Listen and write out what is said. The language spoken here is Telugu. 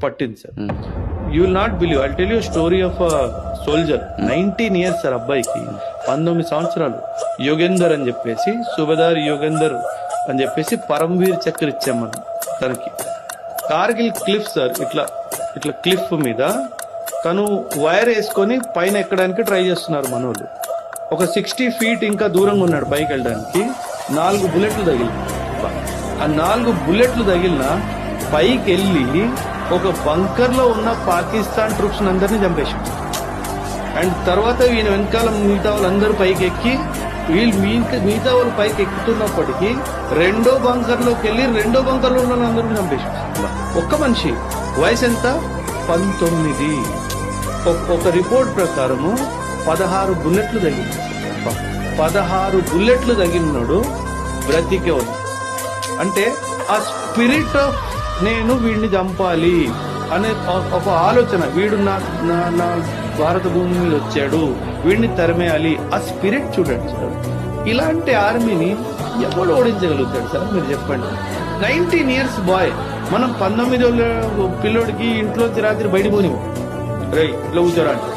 పట్టింది sir. You will not believe, I tell you story of soldier. 19 years sir అబ్బాయికి, 19 సంవత్సరాలు. యోగేందర్ అని చెప్పేసి, సుబేదార్ యోగేందర్ అని చెప్పేసి పరమవీర్ చక్ర ఇచ్చాం మనం తనకి. కార్గిల్ క్లిఫ్ సార్, ఇట్లా ఇట్లా క్లిఫ్ మీద తను వైర్ వేసుకొని పైన ఎక్కడానికి ట్రై చేస్తున్నారు మనోళ్ళు. ఒక 60 feet ఇంకా దూరంగా ఉన్నాడు పైకి వెళ్ళడానికి. 4 బుల్లెట్లు తగిలినాయి. ఆ 4 బుల్లెట్లు తగిలిన పైకి వెళ్ళి ఒక బంకర్ లో ఉన్న పాకిస్తాన్ ట్రూప్స్ అందరినీ చంపేశాడు. అండ్ తర్వాత ఈయన వెనకాల మిగతా వాళ్ళందరూ పైకి ఎక్కి, వీళ్ళు మిగతా వాళ్ళు పైకి ఎక్కుతున్నప్పటికీ రెండో బంకర్ లోకి వెళ్ళి రెండో బంకర్ లో ఉన్న వాళ్ళందరూ చంపేశాడు. ఒక్క మనిషి వయసు ఎంత? 19. ఒక రిపోర్ట్ ప్రకారము 16 బుల్లెట్లు తగిలింది. 16 బుల్లెట్లు తగిలినాడు, బ్రతికే ఉంది. అంటే ఆ స్పిరిట్ ఆఫ్ నేను వీడిని చంపాలి అనే ఒక ఆలోచన, వీడు నా భారత భూమి మీద వచ్చాడు, వీడిని తరిమేయాలి, ఆ స్పిరిట్ చూడండి సార్. ఇలాంటి ఆర్మీని ఎవడు ఓడించగలుగుతాడు సార్ మీరు చెప్పండి. 19 years బాయ్. మనం 19 పిల్లోడికి ఇంట్లోంచి రాత్రి బయట పోనివ్వం, రే ఇట్లా కూర్చోరా అంటే